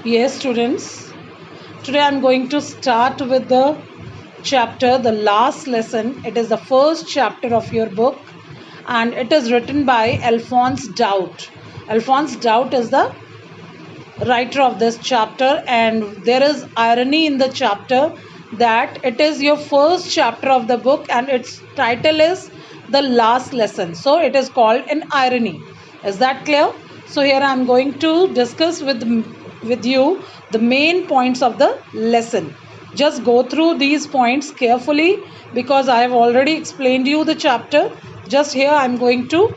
Yes, students. Today I'm going to start with the chapter, the last lesson. It is the first chapter of your book and it is written by Alphonse Daudet. Alphonse Daudet is the writer of this chapter, and there is irony in the chapter that it is your first chapter of the book and its title is The Last Lesson. So it is called an irony. Is that clear? So here I am going to discuss with you the main points of the lesson. Just go through these points carefully because I have already explained you the chapter. Just here I am going to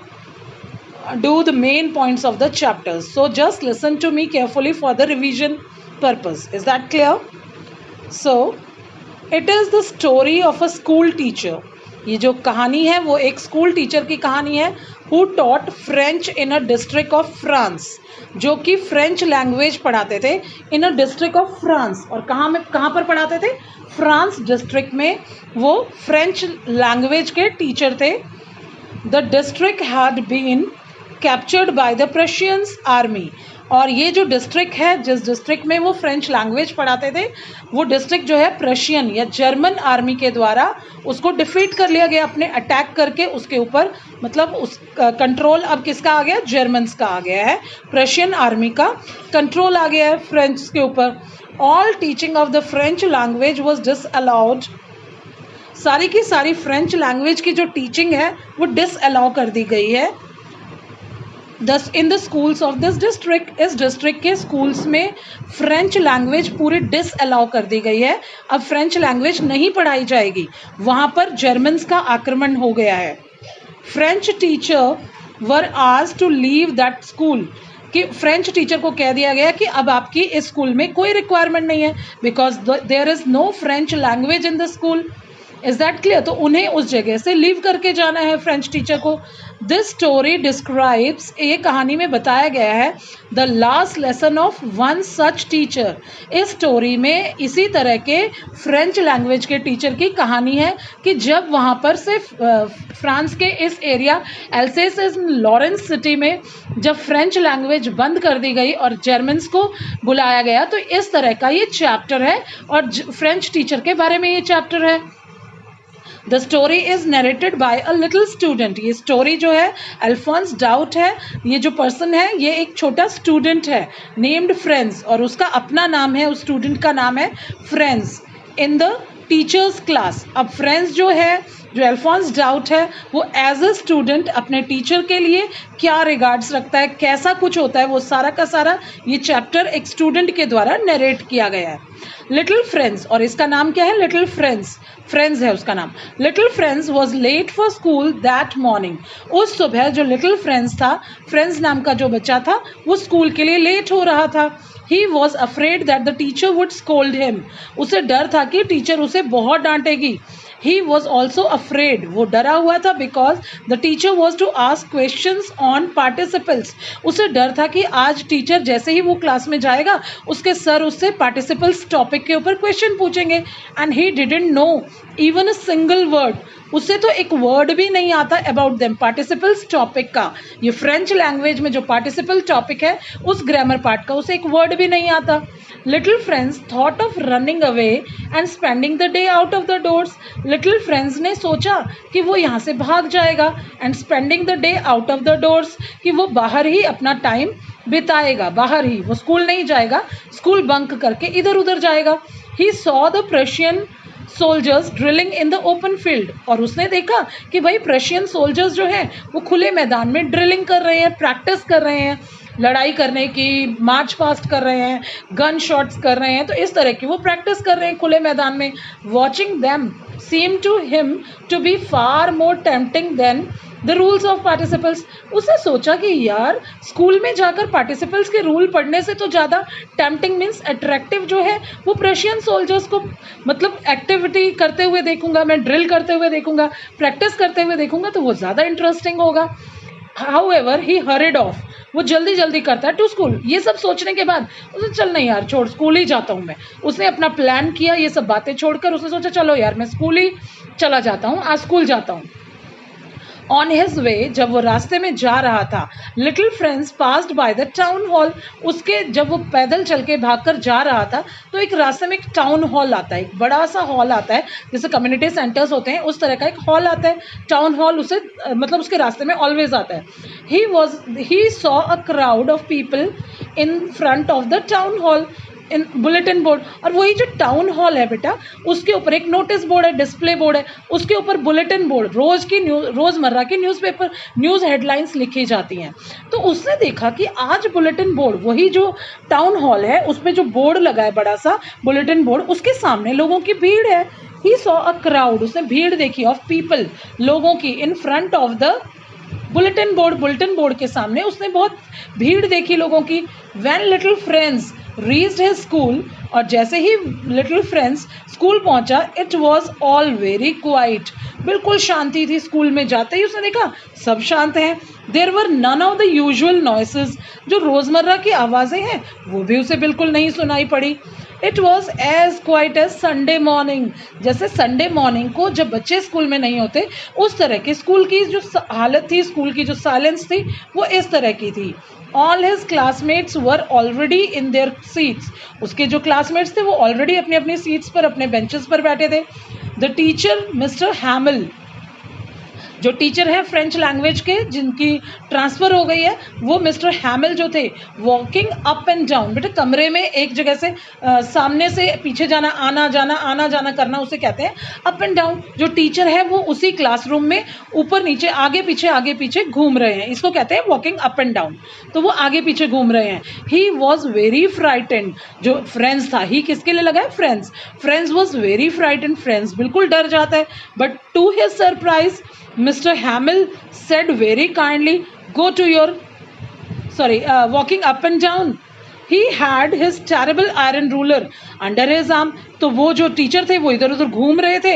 do the main points of the chapters. So just listen to me carefully for the revision purpose. Is that clear? So it is the story of a school teacher. ये जो कहानी है वो एक school teacher की कहानी है who taught French in a district of France, जो कि फ्रेंच लैंग्वेज पढ़ाते थे in a district of France. और कहाँ पर पढ़ाते थे? फ्रांस डिस्ट्रिक्ट में वो फ्रेंच लैंग्वेज के टीचर थे. The district had been captured by the Prussians army. और ये जो डिस्ट्रिक्ट है, जिस डिस्ट्रिक्ट में वो फ्रेंच लैंग्वेज पढ़ाते थे, वो डिस्ट्रिक्ट जो है प्रशियन या जर्मन आर्मी के द्वारा उसको डिफीट कर लिया गया, अपने अटैक करके उसके ऊपर. मतलब उस कंट्रोल अब किसका आ गया? जर्मन्स का आ गया है. प्रशियन आर्मी का कंट्रोल आ गया है फ्रेंच के ऊपर. All teaching of the French language was disallowed. सारी की सारी फ्रेंच लैंग्वेज की जो टीचिंग है वो डिसअलाउ कर दी गई है. दस इन the schools of this district, इस डिस्ट्रिक्ट के स्कूल्स में फ्रेंच लैंग्वेज पूरी डिसअलाउ कर दी गई है. अब फ्रेंच लैंग्वेज नहीं पढ़ाई जाएगी. वहाँ पर जर्मन्स का आक्रमण हो गया है. French teacher were asked to leave that school, कि फ्रेंच टीचर को कह दिया गया कि अब आपकी इस स्कूल में कोई रिक्वायरमेंट नहीं है because there is no French language in the school. Is that clear? तो उन्हें उस जगह से लीव करके जाना है फ्रेंच टीचर को. दिस स्टोरी डिस्क्राइब्स, ये कहानी में बताया गया है the last lesson of one such teacher. इस स्टोरी में इसी तरह के फ्रेंच लैंग्वेज के टीचर की कहानी है कि जब वहाँ पर से फ्रांस के इस एरिया एल्सेस लॉरेंस सिटी में जब फ्रेंच लैंग्वेज बंद कर दी गई और जर्मन्स को बुलाया गया, तो इस तरह का ये चैप्टर है और फ्रेंच टीचर के बारे में ये चैप्टर है. The story is narrated by a little student. ये स्टोरी जो है अल्फोंस डाउट है, ये जो पर्सन है ये एक छोटा स्टूडेंट है नेम्ड फ्रेंड्स, और उसका अपना नाम है, उस स्टूडेंट का नाम है friends in the teachers class. अब फ्रेंड्स जो है, जो अल्फोंस डाउट है, वो एज अ स्टूडेंट अपने टीचर के लिए क्या रिगार्ड्स रखता है, कैसा कुछ होता है, वो सारा का सारा ये चैप्टर एक स्टूडेंट के द्वारा नरेट किया गया है. लिटिल फ्रेंड्स, और इसका नाम क्या है? Little friends. फ्रेंड्स है उसका नाम. Little Franz was late for school that morning. उस सुबह जो लिटिल फ्रेंड्स था, फ्रेंड्स नाम का जो बच्चा था, वो स्कूल के लिए लेट हो रहा था. He was afraid that the teacher would scold him. उसे डर था कि टीचर उसे बहुत डांटेगी. He was also afraid, वो डरा हुआ था because the teacher was to ask questions on participles. उसे डर था कि आज टीचर जैसे ही वो क्लास में जाएगा उसके सर उससे participles टॉपिक के ऊपर क्वेश्चन पूछेंगे. And he didn't know even a single word. उससे तो एक वर्ड भी नहीं आता अबाउट देम, पार्टिसिपल्स टॉपिक का. ये फ्रेंच लैंग्वेज में जो पार्टिसिपल टॉपिक है उस ग्रामर पार्ट का उसे एक वर्ड भी नहीं आता. Little friends thought of running away and spending the day out of the doors. Little friends ने सोचा कि वो यहाँ से भाग जाएगा, and spending the day out of the doors, कि वो बाहर ही अपना टाइम बिताएगा, बाहर ही, वो स्कूल नहीं जाएगा, स्कूल बंक करके इधर उधर जाएगा. He saw the Prussian soldiers drilling in the open field. और उसने देखा कि भाई प्रशियन सोल्जर्स जो हैं वो खुले मैदान में ड्रिलिंग कर रहे हैं, प्रैक्टिस कर रहे हैं लड़ाई करने की, मार्च पास्ट कर रहे हैं, गन शॉट्स कर रहे हैं, तो इस तरह की वो प्रैक्टिस कर रहे हैं खुले मैदान में. Watching them seem to him to be far more tempting than the rules of participles. उसने सोचा कि यार स्कूल में जाकर पार्टिसिपल्स के रूल पढ़ने से तो ज़्यादा टेम्पटिंग मीन्स अट्रैक्टिव जो है वो प्रशियन सोल्जर्स को, मतलब एक्टिविटी करते हुए देखूंगा मैं, ड्रिल करते हुए देखूंगा, प्रैक्टिस करते हुए देखूंगा, तो वो ज़्यादा इंटरेस्टिंग होगा. हाउएवर ही हरिड ऑफ, वो जल्दी जल्दी करता है टू स्कूल. ये सब सोचने के बाद उसने चल नहीं यार छोड़, स्कूल ही जाता हूँ मैं. उसने अपना प्लान किया, ये सब बातें छोड़कर उसने सोचा चलो यार मैं स्कूल ही चला जाता हूँ, आज स्कूल जाता हूँ. ऑन हिज वे, जब वो रास्ते में जा रहा था, little friends passed by the town hall, उसके जब वो पैदल चल के भागकर जा रहा था तो एक रास्ते में एक टाउन हॉल आता है, एक बड़ा सा हॉल आता है, जैसे कम्युनिटी सेंटर्स होते हैं उस तरह का एक हॉल आता है, टाउन हॉल, उसे मतलब उसके रास्ते में ऑलवेज आता है. He saw a crowd of people in front of the town hall in bulletin board. और वही जो टाउन हॉल है बेटा, उसके ऊपर एक नोटिस बोर्ड है, डिस्प्ले बोर्ड है, उसके ऊपर बुलेटिन बोर्ड, रोजमर्रा की न्यूज़पेपर न्यूज़ हेडलाइंस लिखी जाती हैं. तो उसने देखा कि आज बुलेटिन बोर्ड, वही जो टाउन हॉल है उस पर जो बोर्ड लगा है बड़ा सा बुलेटिन बोर्ड, उसके सामने लोगों की भीड़ है. ही सॉ अ क्राउड, उसने भीड़ देखी ऑफ पीपल, लोगों की, in front of the bulletin board के सामने उसने बहुत भीड़ देखी लोगों की. When little friends reached his school, और जैसे ही लिटिल फ्रेंड्स स्कूल पहुंचा, it was all very quite, बिल्कुल शांति थी. स्कूल में जाते ही उसने देखा सब शांत हैं. There were none of the usual noises, जो रोजमर्रा की आवाजें हैं वो भी उसे बिल्कुल नहीं सुनाई पड़ी. It was as quiet as Sunday morning, जैसे संडे मॉर्निंग को जब बच्चे स्कूल में नहीं होते उस तरह की स्कूल की जो हालत थी, स्कूल की जो साइलेंस थी वो इस तरह की थी. All his classmates were already in their seats, उसके जो क्लासमेट्स थे वो ऑलरेडी अपनी अपनी सीट्स पर, अपने बेंचेस पर बैठे थे. द टीचर मिस्टर हैमिल, जो टीचर हैं फ्रेंच लैंग्वेज के, जिनकी ट्रांसफ़र हो गई है, वो मिस्टर हैमिल जो थे, वॉकिंग अप एंड डाउन, बेटा कमरे में एक जगह से सामने से पीछे जाना, आना जाना करना, उसे कहते हैं अप एंड डाउन. जो टीचर है वो उसी क्लासरूम में ऊपर नीचे आगे पीछे घूम रहे हैं, इसको कहते हैं वॉकिंग अप एंड डाउन. तो वो आगे पीछे घूम रहे हैं. ही वॉज वेरी फ्राइटेंड, जो फ्रेंड्स था, ही किसके लिए लगा है, Franz was very frightened, Franz बिल्कुल डर जाता है. But to his surprise Mr. Hamill said very kindly, go to your, walking up and down. He had his terrible iron ruler under his arm. तो वो जो टीचर थे वो इधर उधर घूम रहे थे.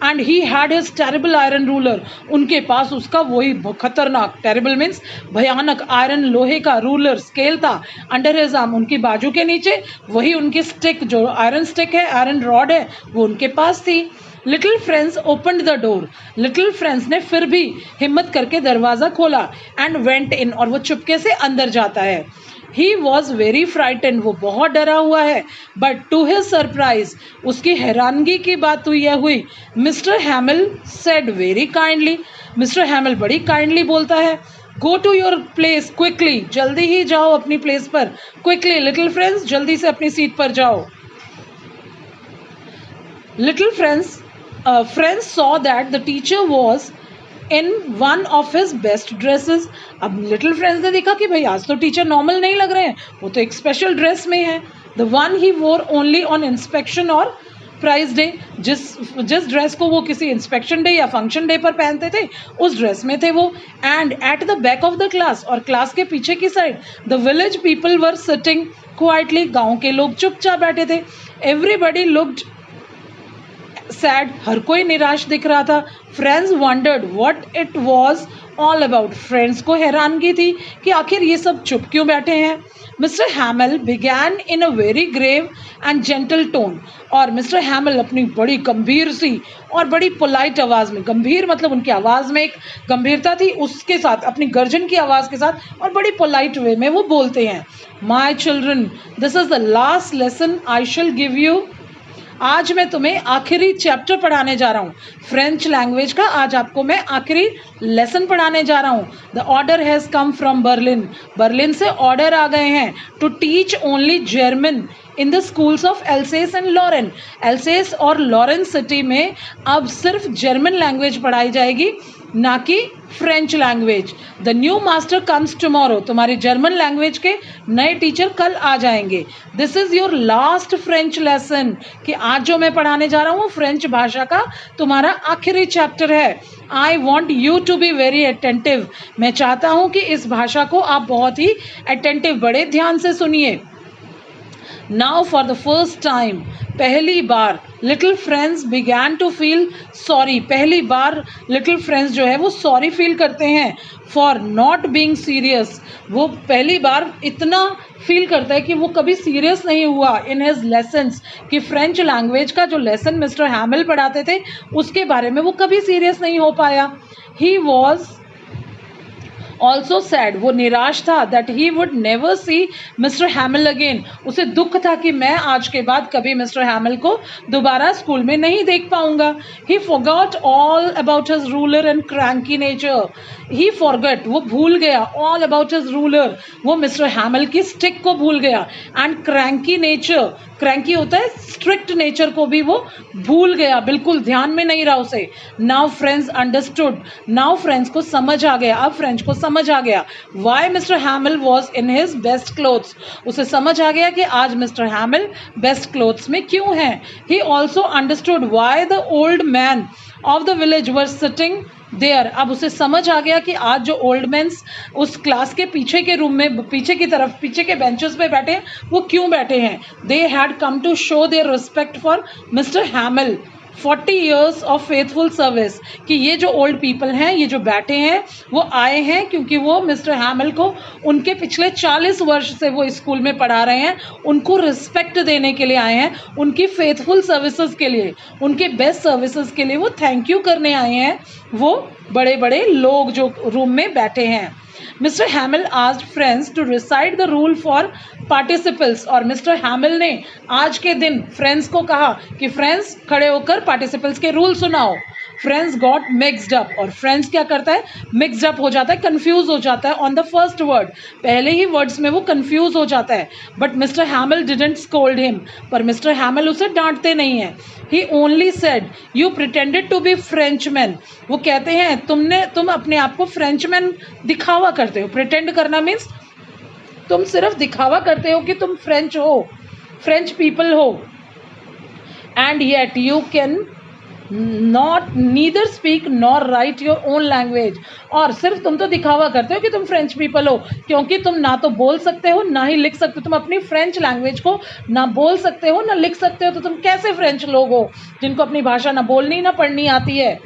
And he had his terrible iron ruler. उनके पास उसका वही खतरनाक, terrible means भयानक, आयरन लोहे का रूलर स्केल था. अंडर हिज आर्म, उनकी बाजू के नीचे, वही उनकी स्टिक, जो आयरन स्टिक है, आयरन रॉड है, वो उनके पास थी. Little friends opened the door, little friends ने फिर भी हिम्मत करके दरवाज़ा खोला. एंड वेंट इन, और वो चुपके से अंदर जाता है. ही वॉज वेरी फ्राइटेंड, वो बहुत डरा हुआ है. बट टू हिज सरप्राइज, उसकी हैरानगी की बात तो यह हुई, Mr Hamel said very kindly, Mr Hamel बड़ी काइंडली बोलता है, go to your place quickly, जल्दी ही जाओ अपनी प्लेस पर. क्विकली लिटिल फ्रेंड्स, जल्दी से अपनी सीट पर जाओ. Little friends saw that the teacher was in one of his best dresses. अब लिटिल फ्रेंड्स ने देखा कि भाई आज तो टीचर नॉर्मल नहीं लग रहे हैं, वो तो एक स्पेशल ड्रेस में है. द वन ही वोर ओनली ऑन इंस्पेक्शन और प्राइज डे, जिस ड्रेस को वो किसी इंस्पेक्शन डे या फंक्शन डे पर पहनते थे उस ड्रेस में थे वो. And at the back of the class, और क्लास के पीछे की side, the village people were sitting quietly, गाँव के लोग चुपचाप बैठे थे. एवरीबडी लुक्ड सैड, हर कोई निराश दिख रहा था. Franz wondered what it was all about, Franz को हैरानगी थी कि आखिर ये सब चुप क्यों बैठे हैं. Mr Hamel began in a very grave and gentle tone, और मिस्टर हैमिल अपनी बड़ी गंभीर सी और बड़ी पोलाइट आवाज़ में, गंभीर मतलब उनकी आवाज़ में एक गंभीरता थी, उसके साथ अपनी गर्जन की आवाज़ के साथ और बड़ी पोलाइट वे में वो बोलते हैं, my children, this is the last lesson I shell give you. आज मैं तुम्हें आखिरी चैप्टर पढ़ाने जा रहा हूँ फ्रेंच लैंग्वेज का. आज आपको मैं आखिरी लेसन पढ़ाने जा रहा हूँ. The order has come from Berlin, Berlin से ऑर्डर आ गए हैं, to teach only German in the schools of Alsace and Lorraine. Alsace और लॉरेन सिटी में अब सिर्फ जर्मन लैंग्वेज पढ़ाई जाएगी, ना कि French language. The new master comes tomorrow, तुम्हारी जर्मन लैंग्वेज के नए टीचर कल आ जाएंगे. This is your last French lesson, कि आज जो मैं पढ़ाने जा रहा हूँ फ्रेंच भाषा का तुम्हारा आखिरी चैप्टर है. I want you to be very attentive, मैं चाहता हूँ कि इस भाषा को आप बहुत ही अटेंटिव, बड़े ध्यान से सुनिए. Now for the first time, पहली बार, little friends began to feel sorry, पहली बार लिटिल फ्रेंड्स जो है वो सॉरी फील करते हैं फॉर नॉट बीइंग सीरियस. वो पहली बार इतना फील करता है कि वो कभी सीरियस नहीं हुआ इन हिज लेसन्स, कि फ्रेंच लैंग्वेज का जो लेसन मिस्टर हैमिल पढ़ाते थे उसके बारे में वो कभी सीरियस नहीं हो पाया. ही वॉज ऑल्सो सैड, वो निराश था, that he would never see mister हैमिल again, उसे दुख था कि मैं आज के बाद कभी मिस्टर हैमिल को दोबारा स्कूल में नहीं देख पाऊंगा. ही forgot all about his ruler and cranky nature. He forgot, वो भूल गया, ऑल अबाउट हिज रूलर, वो मिस्टर हैमिल की स्टिक को भूल गया, एंड क्रैंकी नेचर, क्रैंकी होता है स्ट्रिक्ट नेचर को भी वो भूल गया, बिल्कुल ध्यान में नहीं रहा उसे. Now friends understood, now friends को समझ आ गया, अब फ्रेंड्स को समझ आ गया why Mr Hamel was in his best clothes, उसे समझ आ गया कि आज मिस्टर हैमिल बेस्ट क्लोथ्स में क्यों हैं. He also understood why the old man of the village were sitting there, अब उसे समझ आ गया कि आज जो ओल्ड मैंस उस क्लास के पीछे के रूम में, पीछे की तरफ, पीछे के बेंचेस पे बैठे हैं, वो क्यों बैठे हैं. They had come to show their respect for Mr Hamel 40 years of faithful service, कि ये जो ओल्ड पीपल हैं, ये जो बैठे हैं, वो आए हैं क्योंकि वो मिस्टर हैमिल को उनके पिछले 40 वर्ष से वो स्कूल में पढ़ा रहे हैं, उनको रिस्पेक्ट देने के लिए आए हैं, उनकी फेथफुल सर्विसेज के लिए, उनके बेस्ट सर्विसेज के लिए वो थैंक यू करने आए हैं, वो बड़े बड़े लोग जो रूम में बैठे हैं. Mr Hamel asked Franz to recite the rule for participles, और मिस्टर हैमिल ने आज के दिन फ्रेंड्स को कहा कि फ्रेंड्स खड़े होकर पार्टिसिपल्स के रूल सुनाओ. फ्रेंड्स गॉट मिक्सड अप, और फ्रेंड्स क्या करता है, मिक्सड अप हो जाता है, कंफ्यूज हो जाता है ऑन द फर्स्ट वर्ड, पहले ही वर्ड्स में वो कंफ्यूज हो जाता है. But Mister Hamel didn't scold him, पर मिस्टर हैमिल उसे डांटते नहीं हैं. He only said you pretended to be Frenchman, वो कहते हैं तुम अपने आप को फ्रेंचमैन दिखावा करते हो. प्रिटेंड करना मीन्स तुम सिर्फ दिखावा करते हो कि तुम फ्रेंच हो, फ्रेंच पीपल हो. And yet you can not neither speak nor right your own language, और सिर्फ तुम तो दिखावा करते हो कि तुम फ्रेंच पीपल हो, क्योंकि तुम ना तो बोल सकते हो ना ही लिख सकते हो. तुम अपनी फ्रेंच लैंग्वेज को ना बोल सकते हो ना लिख सकते हो, तो तुम कैसे फ्रेंच लोग हो जिनको अपनी भाषा ना बोलनी ना पढ़नी आती है.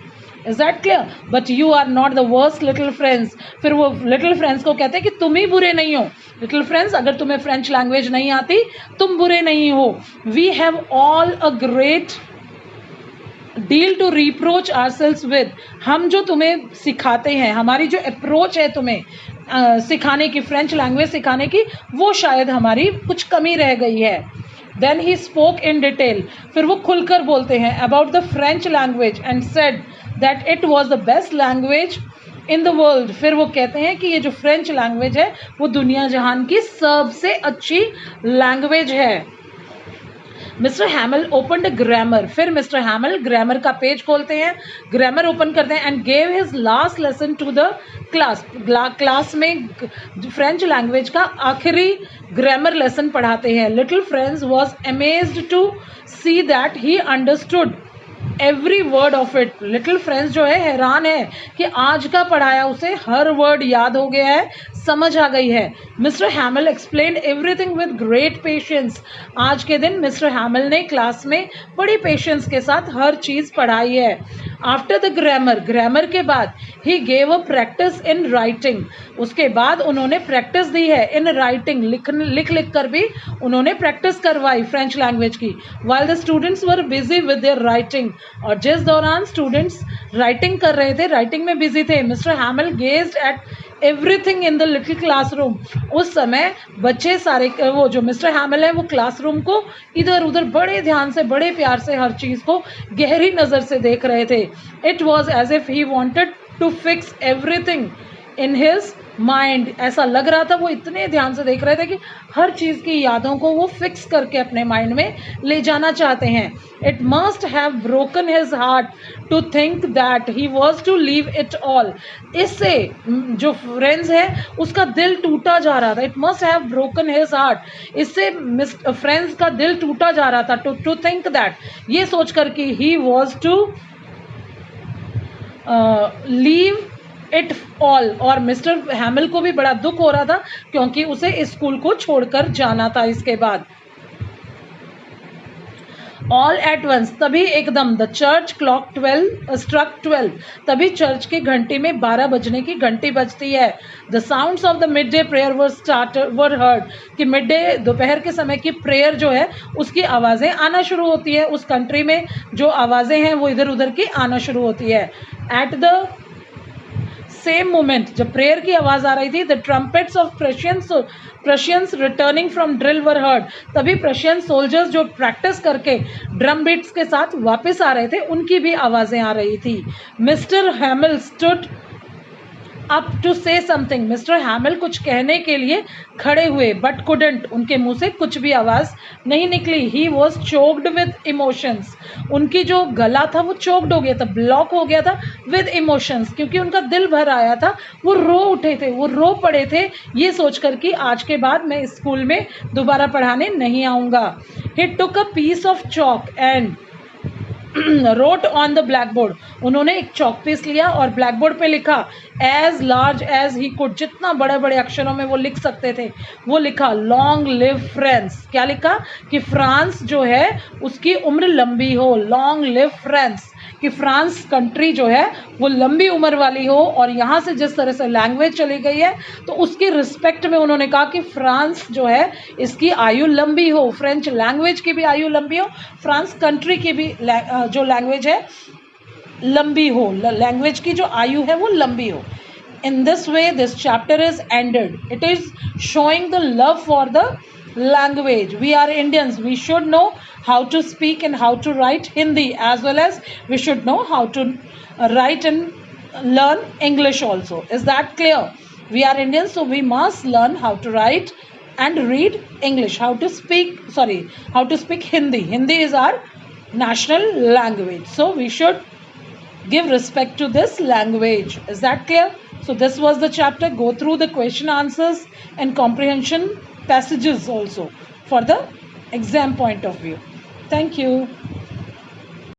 Is that clear? But you are not the worst little Franz, फिर वो लिटिल फ्रेंड्स को कहते हैं कि तुम ही बुरे नहीं हो. लिटिल फ्रेंड्स, अगर तुम्हें फ्रेंच लैंग्वेज नहीं आती तुम बुरे नहीं हो. We have all a great deal to reproach ourselves with, हम जो तुम्हें सिखाते हैं, हमारी जो अप्रोच है तुम्हें सिखाने की, फ्रेंच लैंग्वेज सिखाने की, वो शायद हमारी कुछ कमी रह गई है. Then he spoke in detail, फिर वो खुलकर बोलते हैं about the French language and said that it was the best language in the world. फिर वो कहते हैं कि ये जो फ्रेंच लैंग्वेज है वो दुनिया जहान की सबसे अच्छी लैंग्वेज है. मिस्टर हैमिल ओपनड ग्रामर, फिर मिस्टर हैमिल ग्रामर का पेज खोलते हैं, ग्रामर ओपन करते हैं, and gave his last lesson to the class. Class में फ्रेंच लैंग्वेज का आखिरी ग्रामर लेसन पढ़ाते हैं. Little Franz was amazed to see that he understood every word of it. Little Franz जो है हैरान है कि आज का पढ़ाया उसे हर वर्ड याद हो गया है, समझ आ गई है. Mr हैमिल explained everything with great patience, आज के दिन मिस्टर हैमिल ने क्लास में बड़ी पेशेंस के साथ हर चीज़ पढ़ाई है. आफ्टर द ग्रामर, ग्रामर के बाद he gave a practice in writing, उसके बाद उन्होंने प्रैक्टिस दी है इन राइटिंग, लिख लिख कर भी उन्होंने प्रैक्टिस करवाई फ्रेंच लैंग्वेज की. While the students were busy with their writing, और जिस दौरान स्टूडेंट्स राइटिंग कर रहे थे, राइटिंग में बिजी थे, mister हैमिल gazed at everything in the little classroom. उस समय बच्चे सारे, वो जो मिस्टर हैमिल है वो क्लासरूम को इधर उधर बड़े ध्यान से, बड़े प्यार से हर चीज़ को गहरी नज़र से देख रहे थे. It was as if he wanted to fix everything in his mind, ऐसा लग रहा था वो इतने ध्यान से देख रहे थे कि हर चीज़ की यादों को वो फिक्स करके अपने माइंड में ले जाना चाहते हैं. It must have broken his heart to think that he was to leave it all, इससे जो फ्रेंड्स है उसका दिल टूटा जा रहा था. It must have broken his heart, इससे फ्रेंड्स का दिल टूटा जा रहा था. टू थिंक दैट, ये सोच कर कि he was to leave it all, और मिस्टर हैमिल को भी बड़ा दुख हो रहा था क्योंकि उसे स्कूल को छोड़कर जाना था इसके बाद. ऑल एट वंस, तभी एकदम, द चर्च क्लॉक 12 स्ट्रक 12, तभी चर्च की घंटी में 12 बजने की घंटी बजती है. The sounds of the mid day prayer were heard, कि मिड डे दोपहर के समय की प्रेयर जो है उसकी आवाज़ें आना शुरू होती है. उस कंट्री में जो आवाज़ें हैं वो इधर उधर की आना शुरू होती है. एट द सेम मोमेंट जब प्रेयर की आवाज़ आ रही थी, the trumpets of Prussians returning from drill were heard, तभी प्रशियन सोल्जर्स जो प्रैक्टिस करके ड्रम बीट्स के साथ वापस आ रहे थे, उनकी भी आवाज़ें आ रही थी. Mister Hamel stood up to say something, Mister Hamel कुछ कहने के लिए खड़े हुए, बट कुडंट, उनके मुंह से कुछ भी आवाज़ नहीं निकली. He was choked with emotions, उनकी जो गला था वो चोक्ड हो गया था, ब्लॉक हो गया था विद इमोशंस, क्योंकि उनका दिल भर आया था. वो रो उठे थे, वो रो पड़े थे ये सोचकर कि आज के बाद मैं स्कूल में दोबारा पढ़ाने नहीं आऊँगा. He took a piece of chalk and wrote on the blackboard, उन्होंने एक चॉक पीस लिया और ब्लैक बोर्ड पे लिखा as large as he could, जितना बड़े बड़े अक्षरों में वो लिख सकते थे वो लिखा लॉन्ग लिव फ्रांस. क्या लिखा कि फ्रांस जो है उसकी उम्र लंबी हो, लॉन्ग लिव फ्रांस, कि फ्रांस कंट्री जो है वो लंबी उम्र वाली हो. और यहाँ से जिस तरह से लैंग्वेज चली गई है तो उसकी रिस्पेक्ट में उन्होंने कहा कि फ्रांस जो है इसकी आयु लंबी हो, फ्रेंच लैंग्वेज की भी आयु लंबी हो, फ्रांस कंट्री की भी जो लैंग्वेज है लंबी हो, लैंग्वेज की जो आयु है वो लंबी हो. In this way this chapter is ended. It is showing the love for the language. We are Indians, we should know how to speak and how to write Hindi, as well as we should know how to write and learn English also. Is that clear? We are Indians, so we must learn how to write and read English, how to speak Hindi. Hindi is our national language, so we should give respect to this language. Is that clear? So this was the chapter. Go through the question answers and comprehension passages also for the exam point of view. Thank you.